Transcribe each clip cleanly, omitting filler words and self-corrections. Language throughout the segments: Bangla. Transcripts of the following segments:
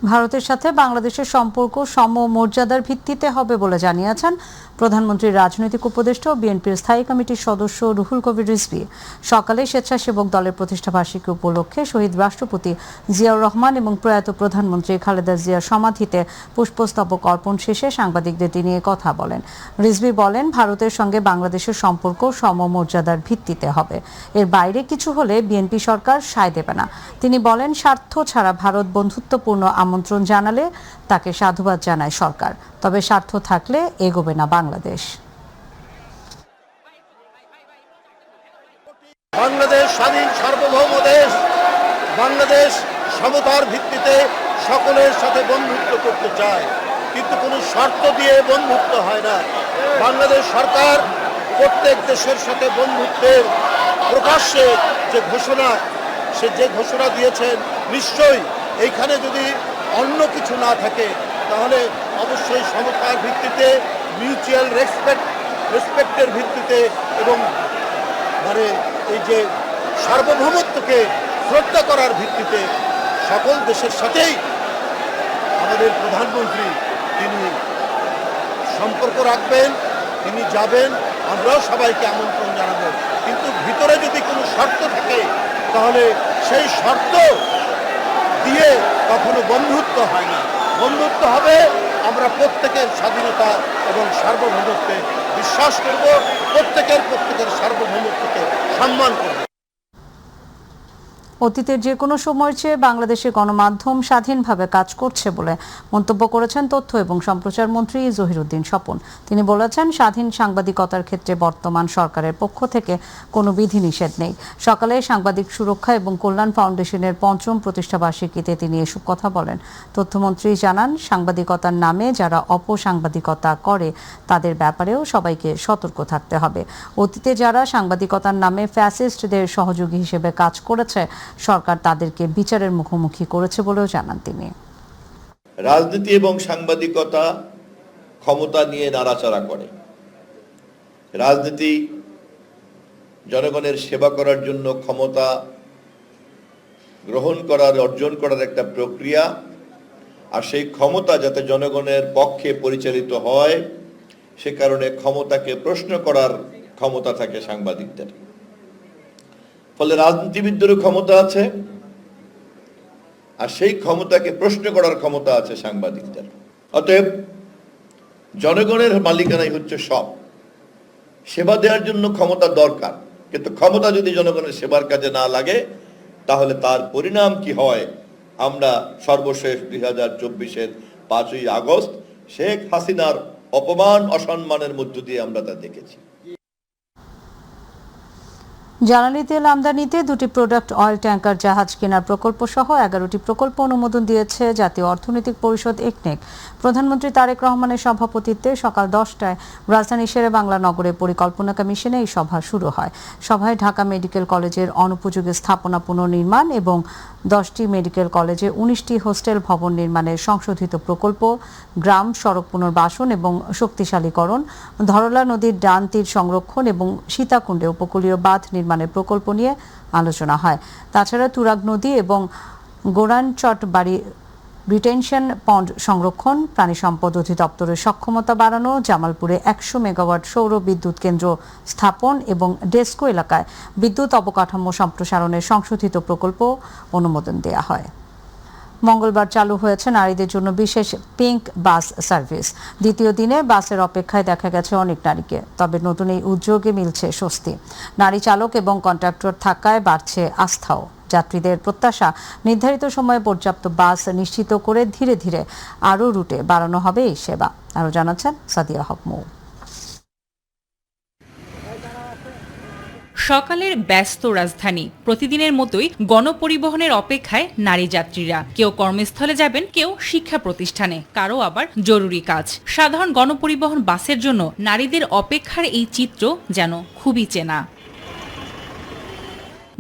ভারতের সাথে বাংলাদেশের সম্পর্ক সমমর্যাদার ভিত্তিতে হবে বলে জানিয়েছেন প্রধানমন্ত্রীর রাজনৈতিক উপদেষ্টা ও বিএনপির স্থায়ী কমিটির সদস্য রুহুল কবির রিজভী। সকালে স্বেচ্ছাসেবক দলের প্রতিষ্ঠাবার্ষিকী উপলক্ষে শহীদ রাষ্ট্রপতি জিয়াউর রহমান এবং প্রয়াত প্রধানমন্ত্রী খালেদা জিয়ার সমাধিতে পুষ্পস্তবক অর্পণ শেষে সাংবাদিকদের তিনি কথা বলেন। রিজভী বলেন, ভারতের সঙ্গে বাংলাদেশের সম্পর্ক সমমর্যাদার ভিত্তিতে হবে, এর বাইরে কিছু হলে বিএনপি সরকার সায় দেবে না। তিনি বলেন, স্বার্থ ছাড়া ভারত বন্ধুত্বপূর্ণ আমন্ত্রণ জানালে তাকে সাধুবাদ জানায় সরকার, তবে স্বার্থ থাকলে এগোবে না বাংলাদেশ। বাংলাদেশ স্বাধীন সার্বভৌম দেশ। বাংলাদেশ সমতার ভিত্তিতে সকলের সাথে বন্ধুত্ব করতে চায়, কিন্তু কোনো শর্ত দিয়ে বন্ধুত্ব হয় না। বাংলাদেশ সরকার প্রত্যেক দেশের সাথে বন্ধুত্বের প্রকাশ্যে যে ঘোষণা দিয়েছেন, নিশ্চয়ই এইখানে যদি অন্য কিছু না থাকে তাহলে অবশ্যই সমতার ভিত্তিতে, মিউচুয়াল রেসপেক্টের ভিত্তিতে এবং এই যে সার্বভৌমত্বকে শ্রদ্ধা করার ভিত্তিতে সকল দেশের সাথেই আমাদের প্রধানমন্ত্রী তিনি সম্পর্ক রাখবেন, তিনি যাবেন, আমরাও সবাইকে আমন্ত্রণ জানাবো। কিন্তু ভিতরে যদি কোনো শর্ত থাকে তাহলে সেই শর্ত দিয়ে কখনো বন্ধুত্ব হয় না। বন্ধুত্ব হবে আমরা প্রত্যেকের স্বাধীনতা এবং সার্বভৌমত্বে বিশ্বাস করব, প্রত্যেকের সার্বভৌমত্বকে সম্মান করব। অতীতের যে কোনো সময়ের চেয়ে বাংলাদেশের গণমাধ্যম স্বাধীনভাবে কাজ করছে বলে মন্তব্য করেছেন তথ্য এবং সম্প্রচার মন্ত্রী জহিরুদ্দিন স্বপন। তিনি বলেছেন, স্বাধীন সাংবাদিকতার ক্ষেত্রে বর্তমান সরকারের পক্ষ থেকে কোনো বিধিনিষেধ নেই। সকালে সাংবাদিক সুরক্ষা এবং কল্যাণ ফাউন্ডেশনের ৫ম প্রতিষ্ঠাবার্ষিকীতে তিনি এসব কথা বলেন। তথ্যমন্ত্রী জানান, সাংবাদিকতার নামে যারা অপসাংবাদিকতা করে তাদের ব্যাপারেও সবাইকে সতর্ক থাকতে হবে। অতীতে যারা সাংবাদিকতার নামে ফ্যাসিস্টদের সহযোগী হিসেবে কাজ করেছে, সরকার তাদেরকে বিচারের মুখোমুখি করেছে বলেও জানান তিনি। রাজনীতি এবং সাংবাদিকতা ক্ষমতা নিয়ে নাড়াচাড়া করে। রাজনীতি জনগণের সেবা করার জন্য ক্ষমতা গ্রহণ করার, অর্জন করার একটা প্রক্রিয়া, আর সেই ক্ষমতা যাতে জনগণের পক্ষে পরিচালিত হয় সে কারণে ক্ষমতাকে প্রশ্ন করার ক্ষমতা থাকে সাংবাদিকদের। ফলে রাজনীতিবিদদেরও ক্ষমতা আছে, আর সেই ক্ষমতাকে প্রশ্ন করার ক্ষমতা আছে সাংবাদিকদের। অতএব জনগণের মালিকানাই হচ্ছে সব। সেবা দেওয়ার জন্য ক্ষমতা দরকার, কিন্তু ক্ষমতা যদি জনগণের সেবার কাজে না লাগে তাহলে তার পরিণাম কি হয় আমরা সর্বশেষ 2024-এর 5ই আগস্ট শেখ হাসিনার অপমান অসম্মানের মধ্য দিয়ে আমরা তা দেখেছি। জ্বালানি তেল আমদানিতে 2টি প্রোডাক্ট অয়েল ট্যাঙ্কার জাহাজ কেনার প্রকল্প সহ 11টি প্রকল্প অনুমোদন দিয়েছে জাতীয় অর্থনৈতিক পরিষদ একনেক। প্রধানমন্ত্রী তারেক রহমানের সভাপতিত্বে সকাল 10টায় রাজধানী শেরেবাংলা নগরে পরিকল্পনা কমিশনে এই সভা শুরু হয়। সভায় ঢাকা মেডিকেল কলেজের অনুপযোগী স্থাপনা পুনর্নির্মাণ এবং 10টি মেডিকেল কলেজে 19টি হোস্টেল ভবন নির্মাণের সংশোধিত প্রকল্প, গ্রাম সড়ক পুনর্বাসন এবং শক্তিশালীকরণ, ধরলা নদীর ডান তীর সংরক্ষণ এবং সীতাকুণ্ডে উপকূলীয় বাঁধ নির্মাণের প্রকল্প নিয়ে আলোচনা হয়। তাছাড়া তুরাগ নদী এবং গোরানচটবাড়ি রিটেনশন পন্ড সংরক্ষণ, প্রাণী সম্পদ অধিদপ্তরের সক্ষমতা বাড়ানো, জামালপুরে 100 মেগাওয়াট সৌর বিদ্যুৎ কেন্দ্র স্থাপন এবং ডেস্কো এলাকায় বিদ্যুৎ অবকাঠামো সম্প্রসারণের সংশোধিত প্রকল্প অনুমোদন দেওয়া হয়। মঙ্গলবার চালু হয়েছে নারীদের জন্য বিশেষ পিঙ্ক বাস সার্ভিস। দ্বিতীয় দিনে বাসের অপেক্ষায় দেখা গেছে অনেক নারীকে, তবে নতুন এই উদ্যোগে মিলছে স্বস্তি। নারী চালক এবং কন্ট্রাক্টর থাকায় বাড়ছে আস্থাও। যাত্রীদের প্রত্যাশা, নির্ধারিত সময়ে পর্যাপ্ত বাস নিশ্চিত করে ধীরে ধীরে আরও রুটে বাড়ানো হবে এই সেবা। আরও জানাচ্ছেন সাদিয়া হক মৌ। সকালের ব্যস্ত রাজধানী, প্রতিদিনের মতোই গণপরিবহনের অপেক্ষায় নারী যাত্রীরা। কেউ কর্মস্থলে যাবেন, কেউ শিক্ষা প্রতিষ্ঠানে, কারো আবার জরুরি কাজ। সাধারণ গণপরিবহন বাসের জন্য নারীদের অপেক্ষার এই চিত্র যেন খুবই চেনা।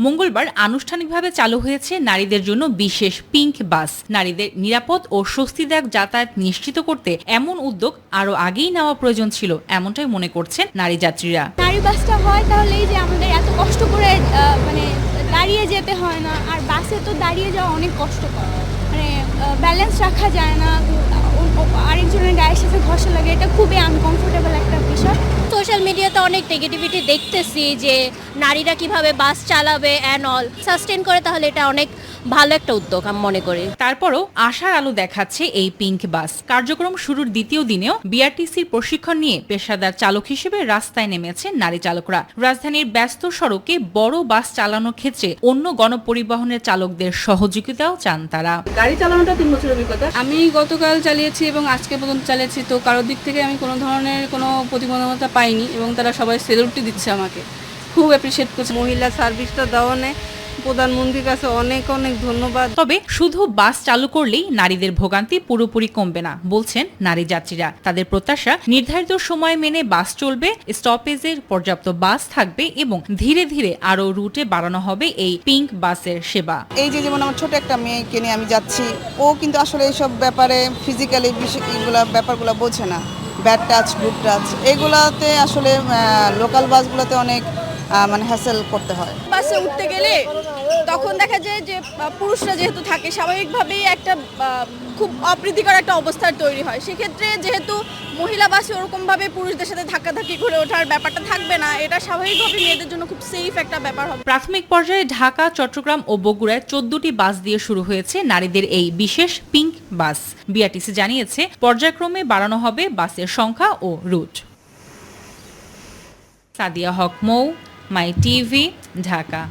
মঙ্গলবার আনুষ্ঠানিকভাবে চালু হয়েছে নারীদের জন্য বিশেষ পিঙ্ক বাস। নারীদের নিরাপদ ও স্বস্তিদায়ক যাতায়াত নিশ্চিত করতে এমন উদ্যোগ আরো আগেই নেওয়া প্রয়োজন ছিল, এমনটাই মনে করছেন নারী যাত্রীরা। নারী বাসটা হয় তাহলে এই যে আমাদের এত কষ্ট করে দাঁড়িয়ে যেতে হয় না, আর বাসে তো দাঁড়িয়ে যাওয়া অনেক কষ্টকর। ব্যালেন্স রাখা যায় না, আরেকজনের গায়ের সাথে ঘষা লাগে, এটা খুবই আনকমফোর্টেবল একটা বিষয়। সোশ্যাল মিডিয়াতে অনেক নেগেটিভিটি দেখতেছি যে নারীরা কিভাবে বাস চালাবে অ্যান্ড অল সাস্টেন করে, তাহলে এটা অনেক ভালো একটা উদ্যোগ আমি মনে করি। তারপরও আশার আলো দেখাচ্ছে এই পিঙ্ক বাস। কার্যক্রম শুরুর দ্বিতীয় দিনেও বিআরটিসির প্রশিক্ষণ নিয়ে পেশাদার চালক হিসেবে রাস্তায় নেমেছেন নারী চালকরা। রাজধানীর ব্যস্ত সড়কে বড় বাস চালানোর ক্ষেত্রে অন্য গণপরিবহনের চালকদের সহযোগিতাও চান তারা। গাড়ি চালানোটা 3 বছরের অভিজ্ঞতা। আমি গতকাল চালিয়েছি এবং আজকে পর্যন্ত চালিয়েছি, তো কারোর দিক থেকে আমি কোনো ধরনের কোনো প্রতিবন্ধকতা পাইনি এবং তারা সবাই সেলুটটি দিচ্ছে আমাকে, খুব অ্যাপ্রিসিয়েট করছে। মহিলা সার্ভিসটা দেওয়া নেই, প্রধানমন্ত্রীর কাছে অনেক অনেক ধন্যবাদ। তবে শুধু বাস চালু করলেই নারীদের ভোগান্তি পুরোপুরি কমবে না বলছেন নারী যাত্রীরা। তাদের প্রত্যাশা নির্ধারিত সময় মেনে বাস চলবে, স্টপেজের পর্যাপ্ত বাস থাকবে এবং ধীরে ধীরে আরও রুটে বাড়ানো হবে এই পিঙ্ক বাসের সেবা। এই যে যেমন আমার ছোট একটা মেয়েকে নিয়ে আমি যাচ্ছি, ও কিন্তু আসলে এইসব ব্যাপারে ফিজিক্যালি ব্যাপারগুলো বোঝে না, ব্যাড টাচ গুড টাচ এগুলাতে আসলে লোকাল বাসগুলোতে অনেক মানে হ্যাসেল করতে হয়। বাসে উঠতে গেলে তখন দেখা যায় যে পুরুষরা যেহেতু থাকে, স্বাভাবিকভাবেই একটা খুব অপ্রীতিকর একটা অবস্থার তৈরি হয়। সেক্ষেত্রে যেহেতু মহিলা বাসে ওরকমভাবে পুরুষদের সাথে ধাক্কাধাক্কি করে ওঠার ব্যাপারটা থাকবে না, এটা স্বাভাবিকভাবে মেয়েদের জন্য খুব সেফ একটা ব্যাপার হবে। প্রাথমিক পর্যায়ে ঢাকা, চট্টগ্রাম ও বগুড়ায় 14টি বাস দিয়ে শুরু হয়েছে নারীদের এই বিশেষ পিঙ্ক বাস। বিআরটিসি জানিয়েছে পর্যায়ক্রমে বাড়ানো হবে বাসের সংখ্যা ও রুট। সাদিয়া হক মৌ, মাই টিভি, ঢাকা।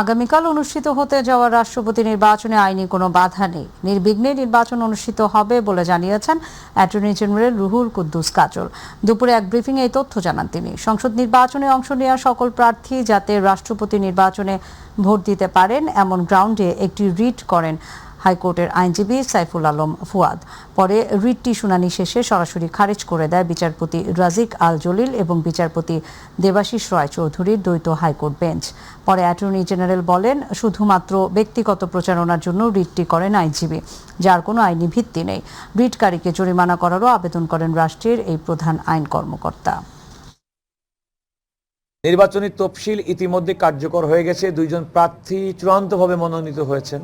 আগামীকাল অনুষ্ঠিত হতে যাওয়া রাষ্ট্রপতি নির্বাচনে আইনি কোনো বাধা নেই, নির্বিঘ্নে নির্বাচন অনুষ্ঠিত হবে বলে জানিয়েছেন অ্যাটর্নি জেনারেল রুহুল কুদ্দুস কাজল। দুপুরে এক ব্রিফিংয়ে এই তথ্য জানান তিনি। সংসদ নির্বাচনে অংশ নেওয়া সকল প্রার্থী যাতে রাষ্ট্রপতি নির্বাচনে ভোট দিতে পারেন এমন গ্রাউন্ডে একটি রিট করেন হাইকোর্টের আইনজীবী সাইফুল আলম ফুয়াদ। পরে রিটটি শুনানি শেষে সরাসরি খারিজ করে দেয় বিচারপতি রাজিক আল জলিল এবং বিচারপতি দেবাশিস রয় চৌধুরীর দ্বৈত হাইকোর্ট বেঞ্চ। পরে অ্যাটর্নি জেনারেল বলেন, শুধুমাত্র ব্যক্তিগত প্রচারণার জন্য রিটটি করেন আইনজীবী, যার কোনো আইনি ভিত্তি নেই। রিটকারীকে জরিমানা করারও আবেদন করেন রাষ্ট্রের এই প্রধান আইন কর্মকর্তা। নির্বাচনী তফসিল ইতিমধ্যে কার্যকর হয়ে গেছে। 2 জন প্রার্থী চূড়ান্তভাবে মনোনীত হয়েছেন,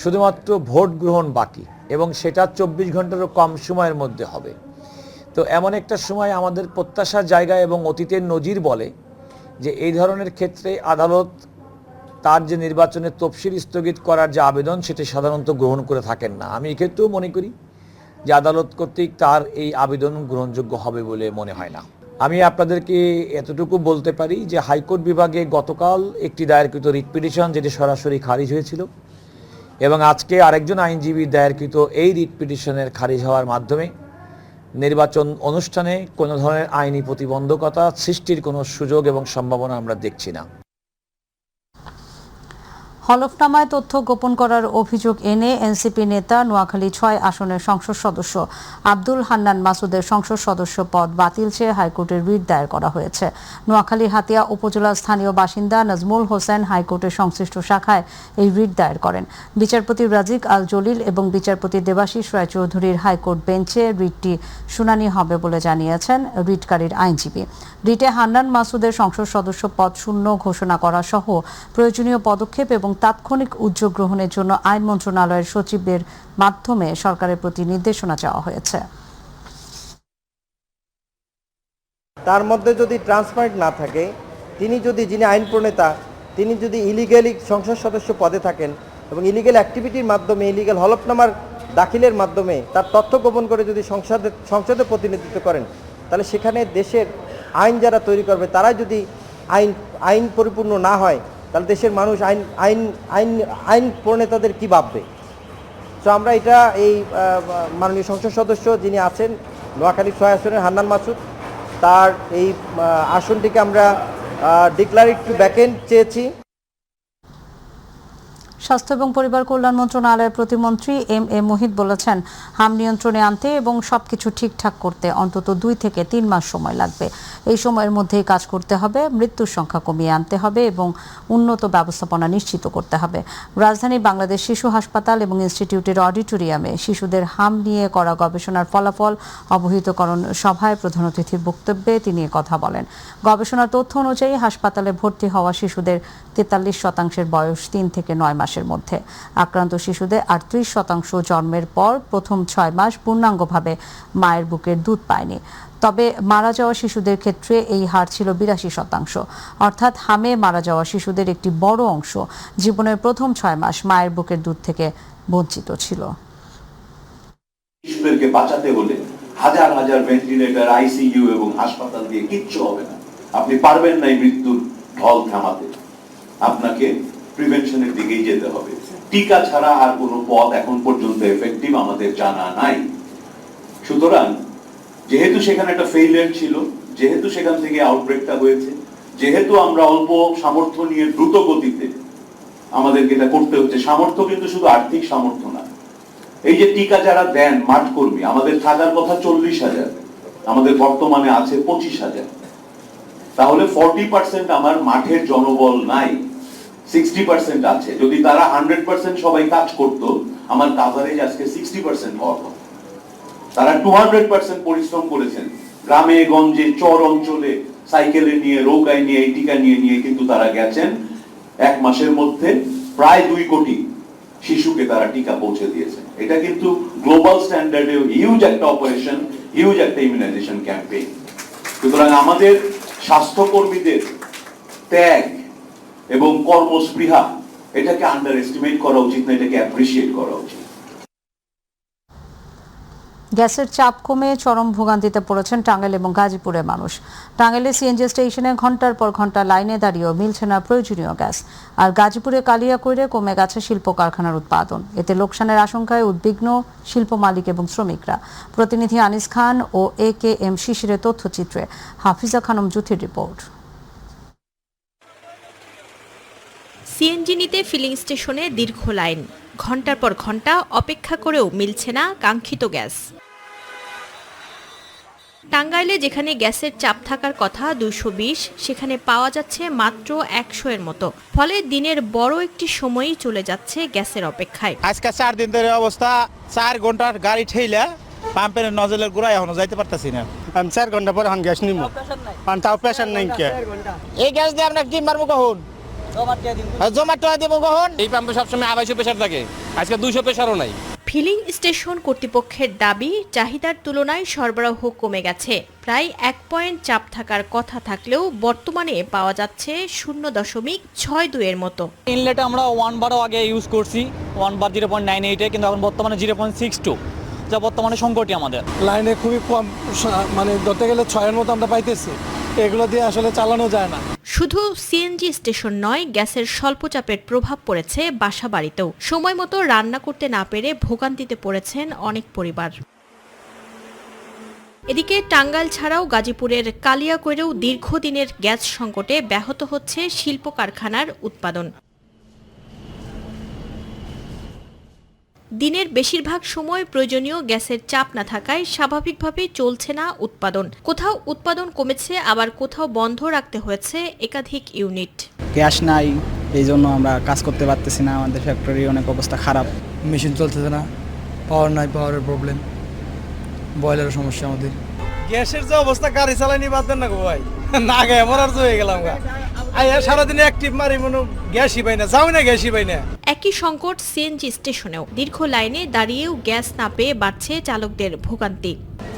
শুধুমাত্র ভোট গ্রহণ বাকি এবং সেটা 24 ঘন্টারও কম সময়ের মধ্যে হবে। তো এমন একটা সময় আমাদের প্রত্যাশার জায়গা এবং অতীতের নজির বলে যে এই ধরনের ক্ষেত্রে আদালত তার যে নির্বাচনের তফসিল স্থগিত করার যে আবেদন সেটি সাধারণত গ্রহণ করে থাকেন না। আমি এক্ষেত্রেও মনে করি যে আদালত কর্তৃক তার এই আবেদন গ্রহণযোগ্য হবে বলে মনে হয় না। আমি আপনাদেরকে এতটুকু বলতে পারি যে হাইকোর্ট বিভাগে গতকাল একটি দায়েরকৃত রিট পিটিশন, যেটি সরাসরি খারিজ হয়েছিল, এবং আজকে আরেকজন আইনজীবী দায়েরকৃত এই রিট পিটিশনের খারিজ হওয়ার মাধ্যমে নির্বাচন অনুষ্ঠানে কোনো ধরনের আইনি প্রতিবন্ধকতা সৃষ্টির কোনো সুযোগ এবং সম্ভাবনা আমরা দেখছি না। হলফনামায় তথ্য গোপন করার অভিযোগ এনে এনসিপি নেতা নোয়াখালী 6 আসনের সংসদ সদস্য আব্দুল হান্নান মাসুদের সংসদ সদস্য পদ বাতিল চেয়ে হাইকোর্টে রিট দায়ের করা হয়েছে। নোয়াখালী হাতিয়া উপজেলার স্থানীয় বাসিন্দা নাজমুল হোসেন হাইকোর্টের সংশ্লিষ্ট শাখায় এই রিট দায়ের করেন। বিচারপতি রাজিক আল জলিল এবং বিচারপতি দেবাশিস রায় চৌধুরীর হাইকোর্ট বেঞ্চে রিটটি শুনানি হবে বলে জানিয়েছেন রিটকারীর আইনজীবী। রিটে হান্নান মাসুদের সংসদ সদস্য পদ শূন্য ঘোষণা করা সহ প্রয়োজনীয় পদক্ষেপ এবং তাৎক্ষণিক উদ্যোগ গ্রহণের জন্য আইন মন্ত্রণালয়ের সচিবের মাধ্যমে সরকারের প্রতি নির্দেশনা চাওয়া হয়েছে। তার মধ্যে যদি ট্রান্সপারেন্ট না থাকে, যিনি আইন প্রণেতা তিনি যদি ইলিগালি সংসদ সদস্য পদে থাকেন এবং ইলিগাল অ্যাক্টিভিটির মাধ্যমে, ইলিগাল হলফনামার দাখিলের মাধ্যমে তার তথ্য গোপন করে যদি সংসদে প্রতিনিধিত্ব করেন, তাহলে সেখানে দেশের আইন যারা তৈরি করবে তারা যদি আইন পরিপূর্ণ না হয়, তাহলে দেশের মানুষ আইন প্রণেতাদের কি ভাববে? তো আমরা এটা এই মাননীয় সংসদ সদস্য যিনি আছেন নোয়াখালী 6 আসনের হান্নান মাসুদ, তার এই আসনটিকে আমরা ডিক্লারেট টু ভ্যাকেন্ট চেয়েছি। স্বাস্থ্য এবং পরিবার কল্যাণ মন্ত্রণালয়ের প্রতিমন্ত্রী এম এ মোহিত বলেছেন, হাম নিয়ন্ত্রণে আনতে এবং সবকিছু ঠিকঠাক করতে অন্তত 2 থেকে 3 মাস সময় লাগবে। এই সময়ের মধ্যেই কাজ করতে হবে, মৃত্যুর সংখ্যা কমিয়ে আনতে হবে এবং উন্নত ব্যবস্থাপনা নিশ্চিত করতে হবে। রাজধানী বাংলাদেশ শিশু হাসপাতাল এবং ইনস্টিটিউটের অডিটোরিয়ামে শিশুদের হাম নিয়ে করা গবেষণার ফলাফল অবহিতকরণ সভায় প্রধান অতিথির বক্তব্যে তিনি কথা বলেন। গবেষণার তথ্য অনুযায়ী হাসপাতালে ভর্তি হওয়া শিশুদের 43% বয়স 3 থেকে 9 মাসের মধ্যে। আক্রান্ত শিশুদের 38% জন্মের পর প্রথম 6 মাস পূর্ণাঙ্গভাবে মায়ের বুকের দুধ পায়নি। তবে মারা যাওয়া শিশুদের ক্ষেত্রে এই হার ছিল 82%, অর্থাৎ হামে মারা যাওয়া শিশুদের একটি বড় অংশ জীবনের প্রথম 6 মাস মায়ের বুকের দুধ থেকে বঞ্চিত ছিল। শিশুদেরকে বাঁচাতে হলে হাজার হাজার ভেন্টিলেটর, আইসিইউ এবং হাসপাতাল দিয়ে কিচ্ছু হবে না। আপনি পারবেন না এই মৃত্যুর ঢল থামাতে। আপনাকে প্রিভেনশনের দিকেই যেতে হবে। টিকা ছাড়া আর কোনো পথ এখন পর্যন্ত এফেক্টিভ আমাদের জানা নাই। সুতরাং যেহেতু সেখানে একটা ফেইলিয়ার ছিল, যেহেতু সেখান থেকে আউটব্রেকটা হয়েছে, যেহেতু আমরা অল্প সামর্থ্য নিয়ে দ্রুত গতিতে আমাদেরকে এটা করতে হচ্ছে। সামর্থ্য কিন্তু শুধু আর্থিক সামর্থ্য না। এই যে টিকা যারা দেন মাঠ কর্মী, আমাদের থাকার কথা 40,000, আমাদের বর্তমানে আছে 25,000। তাহলে 40% আমার মাঠের জনবল নাই, 60% আছে। যদি তারা 100% সবাই কাজ করত, আমার কাভারেজ আজকে 60% হওয়ার কথা। তারা 200% পরিশ্রম করেছেন গ্রামে গঞ্জে, চর অঞ্চলে, সাইকেলে নিয়ে, নৌকায় নিয়ে, এই টিকা নিয়ে কিন্তু তারা গেছেন। 1 মাসের মধ্যে প্রায় 2 কোটি শিশুকে তারা টিকা পৌঁছে দিয়েছেন। এটা কিন্তু গ্লোবাল স্ট্যান্ডার্ডে হিউজ একটা অপারেশন, হিউজ একটা ইমিউনাইজেশন ক্যাম্পেইন। সুতরাং আমাদের স্বাস্থ্যকর্মীদের ত্যাগ এবং কর্মস্পৃহা, এটাকে আন্ডার এস্টিমেট করা উচিত না, এটাকে অ্যাপ্রিসিয়েট করা উচিত। গ্যাসের চাপ কমে চরম ভোগান্তিতে পড়েছেন টাঙ্গাইল এবং গাজীপুরের মানুষ। টাঙ্গাইলে সিএনজি স্টেশনে ঘন্টার পর ঘন্টা লাইনে দাঁড়িয়েও মিলছে না প্রয়োজনীয় গ্যাস। আর গাজীপুরে কালিয়াকৈরে কমে গেছে শিল্প কারখানার উৎপাদন। এতে লোকসানের আশঙ্কায় উদ্বিগ্ন শিল্প মালিক এবং শ্রমিকরা। প্রতিনিধি আনিস খান ও AKM শিশিরের তথ্যচিত্রে হাফিজা খানম জুথির রিপোর্ট। সিএনজি নিতে ফিলিং স্টেশনে দীর্ঘ লাইন, ঘন্টার পর ঘন্টা অপেক্ষা করেও মিলছে না কাঙ্ক্ষিত গ্যাস। টাঙ্গাইলে যেখানে গ্যাসের চাপ থাকার কথা 220, সেখানে পাওয়া যাচ্ছে মাত্র 100 এর মতো। ফলে দিনের বড় একটি সময়ই চলে যাচ্ছে গ্যাসের অপেক্ষায়। আজকে 4 দিন ধরে অবস্থা, 4 ঘন্টার গাড়ি ঠেইলা পাম্পের নজলের গোড়ায় এখনো যাইতে পারতাছি না। আমি 4 ঘন্টা পরে এখন গ্যাস নিব, তাও প্রেশার নাই। এই গ্যাস দিয়ে আমরা কি মারবো কখন? জোম্যাটো দিব কখন? এই পাম্পে সবসময় 250 প্রেসার থাকে, আজকে 200 প্রেসারও নাই। ফিলিং স্টেশন কর্তৃপক্ষের দাবি, চাহিদার তুলনায় সরবরাহ কমে গেছে। প্রায় 1 পয়েন্ট চাপ থাকার কথা থাকলেও বর্তমানে পাওয়া যাচ্ছে 0.62 এর মতো। ইনলেটে আমরা 1 বারও আগে ইউজ করছি, 1 বার 0.98, কিন্তু এখন বর্তমানে 0.62, যা বর্তমানে সংকটই আমাদের। লাইনে খুবই কম, মানে ধরতে গেলে 6 মতো আমরা পাইতেছি। এগুলো দিয়ে আসলে চালানো যায় না। শুধু সিএনজি স্টেশন নয়, গ্যাসের স্বল্প চাপের প্রভাব পড়েছে বাসা বাড়িতেও। সময় মতো রান্না করতে না পেরে ভোগান্তিতে পড়েছেন অনেক পরিবার। এদিকে টাঙ্গাইল ছাড়াও গাজীপুরের কালিয়াকৈরেও দীর্ঘদিনের গ্যাস সংকটে ব্যাহত হচ্ছে শিল্প কারখানার উৎপাদন। দিনের বেশিরভাগ সময় প্রয়োজনীয় গ্যাসের চাপ না থাকায় স্বাভাবিকভাবেই চলছে না উৎপাদন। কোথাও উৎপাদন কমেছে, আবার কোথাও বন্ধ রাখতে হয়েছে একাধিক ইউনিট। গ্যাস নাই, এই জন্য আমরা কাজ করতে পারতেছি না। আমাদের ফ্যাক্টরি অনেক অবস্থা খারাপ, মেশিন চলতেছে না, পাওয়ার নাই, পাওয়ারের প্রবলেম, বয়লারের সমস্যা আমাদের। গ্যাসের যে অবস্থা, গাড়ি চালানি বাদ দেন না গো ভাই, না গায়ে মরার হয়ে গেলাম। সারাদিন অ্যাক্টিভ মারি, মনে গ্যাসই পাই না, যাও না গ্যাসই পাই না। একই সংকট সিএনজি স্টেশনেও। দীর্ঘ লাইনে দাঁড়িয়েও গ্যাস না পেয়ে বাড়ছে চালকদের ভোগান্তি।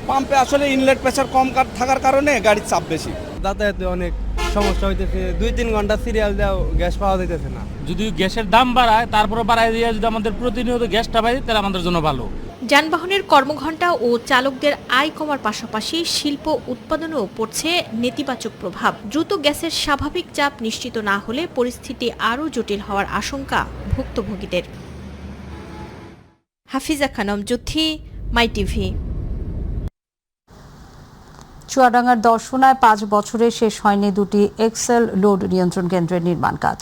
পাম্পে আসলে ইনলেট প্রেসার কম থাকার কারণে গাড়ির চাপ বেশি, যাতায়াতে অনেক সমস্যা হইতেছে। 2-3 ঘন্টা সিরিয়াল দেওয়া গ্যাস পাওয়া যাইতেছে না। যদি গ্যাসের দাম বাড়ায়, তারপরে বাড়ায় দিয়ে যদি আমাদের প্রতিনিয়ত গ্যাসটা পাই, তাহলে আমাদের জন্য ভালো। যানবাহনের কর্মঘণ্টা ও চালকদের আয় কমার পাশাপাশি শিল্প উৎপাদনেও পড়ছে নেতিবাচক প্রভাব। দ্রুত গ্যাসের স্বাভাবিক চাপ নিশ্চিত না হলে পরিস্থিতি আরও জটিল হওয়ার আশঙ্কা ভুক্তভোগীদের। হাফিজা খানম জুথি, মাই টিভি। চুয়াডাঙ্গার দর্শনায় 5 বছরে শেষ হয়নি 2টি এক্সেল লোড নিয়ন্ত্রণ কেন্দ্রের নির্মাণ কাজ।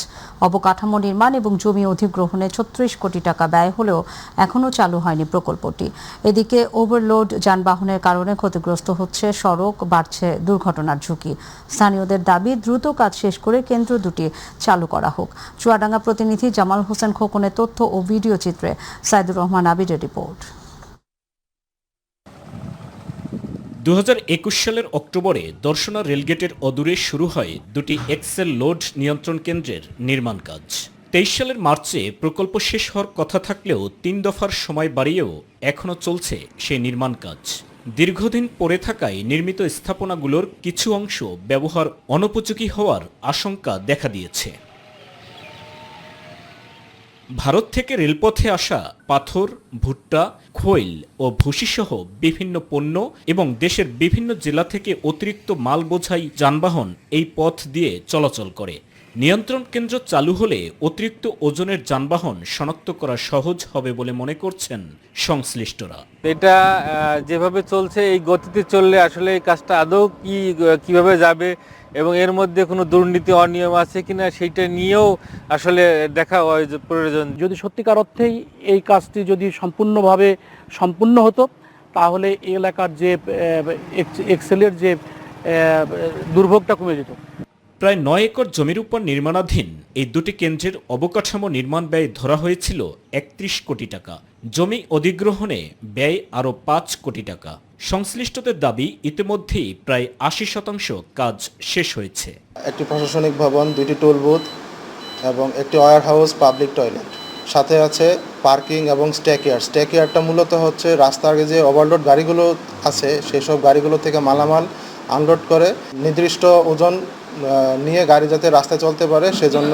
অবকাঠামো নির্মাণ এবং জমি অধিগ্রহণে 36 কোটি টাকা ব্যয় হলেও এখনও চালু হয়নি প্রকল্পটি। এদিকে ওভারলোড যানবাহনের কারণে ক্ষতিগ্রস্ত হচ্ছে সড়ক, বাড়ছে দুর্ঘটনার ঝুঁকি। স্থানীয়দের দাবি, দ্রুত কাজ শেষ করে কেন্দ্র দুটি চালু করা হোক। চুয়াডাঙ্গা প্রতিনিধি জামাল হোসেন খোকনের তথ্য ও ভিডিও চিত্রে সাইদুর রহমান আবিরের রিপোর্ট। 2021 সালের অক্টোবরে দর্শনা রেলগেটের অদূরে শুরু হয় দুটি এক্সেল লোড নিয়ন্ত্রণ কেন্দ্রের নির্মাণ কাজ। 23 সালের মার্চে প্রকল্প শেষ হওয়ার কথা থাকলেও 3 দফার সময় বাড়িয়েও এখনও চলছে সেই নির্মাণ কাজ। দীর্ঘদিন পড়ে থাকায় নির্মিত স্থাপনাগুলোর কিছু অংশ ব্যবহার অনুপযোগী হওয়ার আশঙ্কা দেখা দিয়েছে। ভারত থেকে রেলপথে আসা পাথর, ভুট্টা, খৈল ও ভুসিসহ বিভিন্ন পণ্য এবং দেশের বিভিন্ন জেলা থেকে অতিরিক্ত মাল বোঝাই যানবাহন এই পথ দিয়ে চলাচল করে। নিয়ন্ত্রণ কেন্দ্র চালু হলে অতিরিক্ত ওজনের যানবাহন শনাক্ত করা সহজ হবে বলে মনে করছেন সংশ্লিষ্টরা। এটা যেভাবে চলছে এই গতিতে চললে আসলে এই কাজটা আদৌ কিভাবে যাবে এবং এর মধ্যে কোনো দুর্নীতি অনিয়ম আছে কিনা সেইটা নিয়েও আসলে দেখা প্রয়োজন। যদি সত্যিকার অর্থেই এই কাজটি যদি সম্পূর্ণভাবে সম্পূর্ণ হতো তাহলে এই এলাকার যে এক্সেলের যে দুর্ভোগটা কমে যেত। প্রায় 9 একর জমির উপর নির্মাণাধীন এই দুটি কেন্দ্রের অবকাঠামো নির্মাণ ব্যয় ধরা হয়েছিল 31 কোটি টাকা। জমি অধিগ্রহণে ব্যয় আরও 5 কোটি টাকা। সংশ্লিষ্টদের দাবি ইতিমধ্যেই প্রায় 80% কাজ শেষ হয়েছে। একটি প্রশাসনিক ভবন, 2টি টোল বুথ এবং একটি ওয়্যার হাউস, পাবলিক টয়লেট, সাথে আছে পার্কিং এবং স্ট্যাকইয়ার্ড। স্ট্যাকইয়ার্ডটা মূলত হচ্ছে রাস্তার আগে যে ওভারলোড গাড়িগুলো আছে সেসব গাড়িগুলো থেকে মালামাল আনলোড করে নির্দিষ্ট ওজন নিয়ে গাড়ি যাতে রাস্তায় চলতে পারে সেজন্য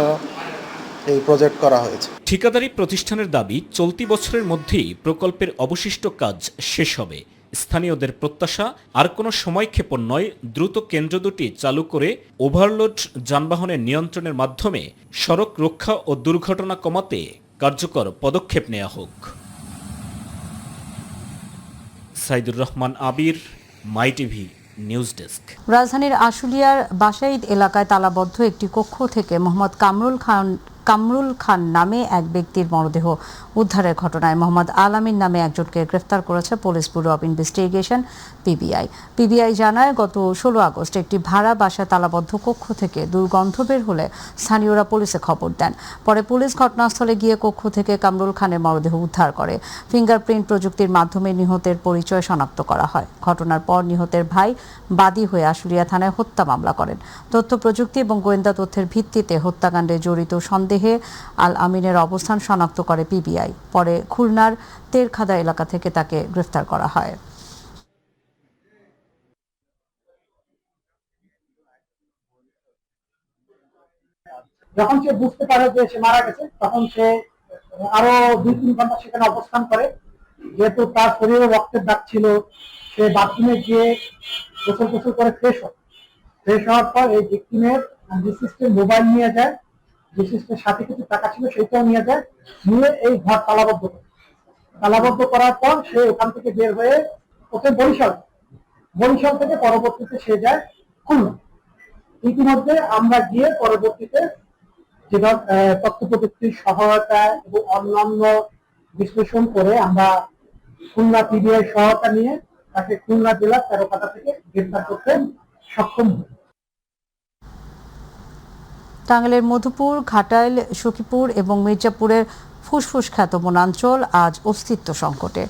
এই প্রজেক্ট করা হয়েছে। ঠিকাদারি প্রতিষ্ঠানের দাবি চলতি বছরের মধ্যেই প্রকল্পের অবশিষ্ট কাজ শেষ হবে। স্থানীয়দের প্রত্যাশা আর কোনো সময়ক্ষেপণ নয়, দ্রুত কেন্দ্র দুটি চালু করে ওভারলোড যানবাহনের নিয়ন্ত্রণের মাধ্যমে সড়ক রক্ষা ও দুর্ঘটনা কমাতে কার্যকর পদক্ষেপ নেওয়া হোক। সাইদুর রহমান আবির, মাই টিভি নিউজ ডেস্ক। রাজধানীর আশুলিয়ার বাসাইদ এলাকায় তালাবদ্ধ একটি কক্ষ থেকে মোহাম্মদ কামরুল খান নামে এক ব্যক্তির মরদেহ উদ্ধারের ঘটনায় মোহাম্মদ আলামিন নামে একজনকে গ্রেফতার করেছে police bureau of investigation PBI জানায়, গত 16 আগস্ট একটি ভাড়া বাসায় তালাবদ্ধ কক্ষ থেকে দুর্গন্ধ বের হলে স্থানীয়রা পুলিশে খবর দেন। পরে পুলিশ ঘটনাস্থলে গিয়ে কক্ষ থেকে কামরুল খানের মরদেহ উদ্ধার করে। ফিঙ্গারপ্রিন্ট প্রযুক্তির মাধ্যমে নিহতের পরিচয় শনাক্ত করা হয়। ঘটনার পর নিহতের ভাই বাদী হয়ে আশুলিয়া থানায় হত্যা মামলা করেন। তথ্য প্রযুক্তি এবং গোয়েন্দা তথ্যের ভিত্তিতে হত্যাকাণ্ডে জড়িত সন্দেহে আল আমিনের অবস্থান শনাক্ত করে পিবিআই। পরে খুলনার তেরখাদা এলাকা থেকে তাকে গ্রেফতার করা হয়। যখন সে বুঝতে পারে যে সে মারা গেছে তখন সে আরো 2-3 ঘন্টা সেখানে অবস্থান করে। যেহেতু তার শরীরে রক্তের দাগ ছিল, সে বাথরুমে গিয়ে গোসল করে ফ্রেশ হওয়ার পর এই ভিকটিমের ডিসিস্টের মোবাইল নিয়ে যায়, ডিসিস্টের সাথে কিছু টাকা ছিল সেটাও নিয়ে যায়, নিয়ে এই ঘর তালাবদ্ধ করার পর সে ওখান থেকে বের হয়ে প্রথমে বরিশাল থেকে পরবর্তীতে সে যায় খুলনা। ইতিমধ্যে আমরা গিয়ে পরবর্তীতে যেটা তথ্য প্রযুক্তির সহায়তা এবং অন্যান্য বিশ্লেষণ করে আমরা খুলনা পিবিআই সহায়তা নিয়ে তাকে খুলনা জেলার তেরখাদা থেকে গ্রেফতার করতে সক্ষম হই। টাঙ্গাইলের মধুপুর, ঘাটাইল, সখীপুর এবং মির্জাপুরের ফুসফুস খ্যাত বনাঞ্চল আজ অস্তিত্ব সংকটে।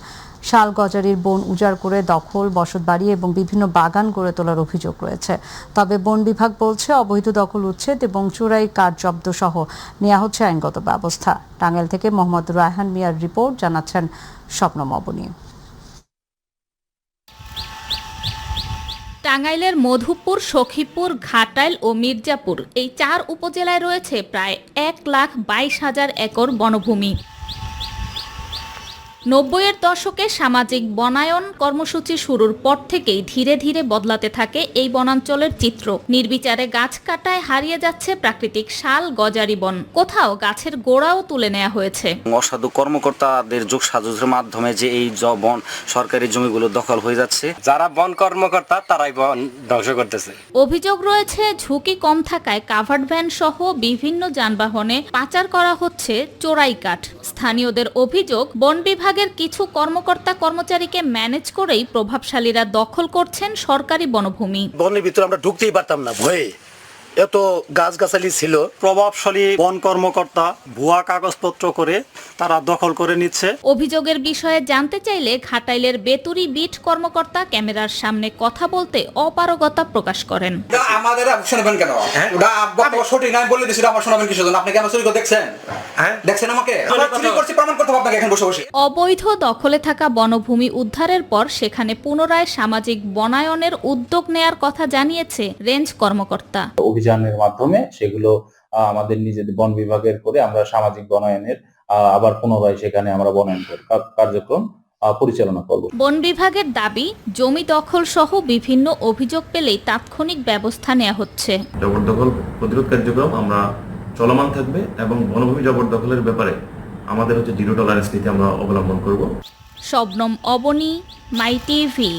শাল গজারির বন উজাড় করে দখল, বসতবাড়ি এবং বিভিন্ন বাগান গড়ে তোলার অভিযোগ রয়েছে। তবে বন বিভাগ বলছে অবৈধ দখল উচ্ছেদ এবং চোরাই কাঠ জব্দ সহ নেওয়া হচ্ছে আইনগত ব্যবস্থা। টাঙ্গাইল থেকে মোহাম্মদ রায়হান মিয়ার রিপোর্ট, জানাচ্ছেন স্বপ্নম অবনী। টাঙ্গাইলের মধুপুর, সখীপুর, ঘাটাইল ও মির্জাপুর এই 4 উপজেলায় রয়েছে প্রায় 1,22,000 একর বনভূমি। 90-এর দশকে সামাজিক বনায়ন কর্মসূচি শুরুর পর থেকেই ধীরে ধীরে বদলাতে থাকে এই বনাঞ্চলের চিত্র। নির্বিচারে গাছ কাটায় হারিয়ে যাচ্ছে প্রাকৃতিক শাল গজারি বন, কোথাও গাছের গোড়াও তুলে নেওয়া হয়েছে। অসাধু কর্মকর্তাদের যোগসাজশের মাধ্যমে যে এই বন সরকারি জমিগুলো দখল হয়ে যাচ্ছে, যারা বন কর্মকর্তা তারাই বন ধ্বংস করতেছে। অভিযোগ রয়েছে ঝুঁকি কম থাকায় কাভার্ড ভ্যান সহ বিভিন্ন যানবাহনে পাচার করা হচ্ছে চোরাই কাঠ। স্থানীয়দের অভিযোগ, বন বিভাগের কিছু কর্মকর্তা কর্মচারীকে ম্যানেজ করেই প্রভাবশালীরা দখল করছেন সরকারি বনভূমি। বনের ভিতরে আমরা ঢুকতেই পারতাম না ভয়ে, এত গাছগাছালি ছিল। প্রভাবশালী বন কর্মকর্তা ভুয়া কাগজপত্র করে তারা দখল করে নিচ্ছে। অভিযোগের বিষয়ে জানতে চাইলে ঘাটাইলের বেতুরি বিট কর্মকর্তা ক্যামেরার সামনে কথা বলতে অপারগতা প্রকাশ করেন। আমাদের শুনবেন কেন? ওটা সঠিক নাই বলে দিছি, আমার শোনাবেন কিসের জন্য? আপনি কি আমার চুরি করে দেখছেন? দেখছেন আমাকে? চুরি করছি প্রমাণ করতে হবে আপনাকে এখন বসে বসে। অবৈধ দখলে থাকা বনভূমি উদ্ধারের পর সেখানে পুনরায় সামাজিক বনায়নের উদ্যোগ নেয়ার কথা জানিয়েছে রেঞ্জ কর্মকর্তা। অভিযানের মাধ্যমে সেগুলো আমাদের নিজেদের বন বিভাগের করে আমরা সামাজিক বনায়নের আবার পুনরায় সেখানে আমরা বনায়ন কার্যক্রম পরিচালনা করব। বন বিভাগের দাবি, জমি দখল সহ বিভিন্ন অভিযোগ পেলেই তাৎক্ষণিক ব্যবস্থা নেওয়া হচ্ছে। জবরদখল প্রতিরোধ কার্যক্রম আমরা চলমান থাকবে এবং বনভূমি জবরদখলের ব্যাপারে আমাদের জিরো টলারেন্স নীতি আমরা অবলম্বন করব। শবনম অবনী, মাই টিভি।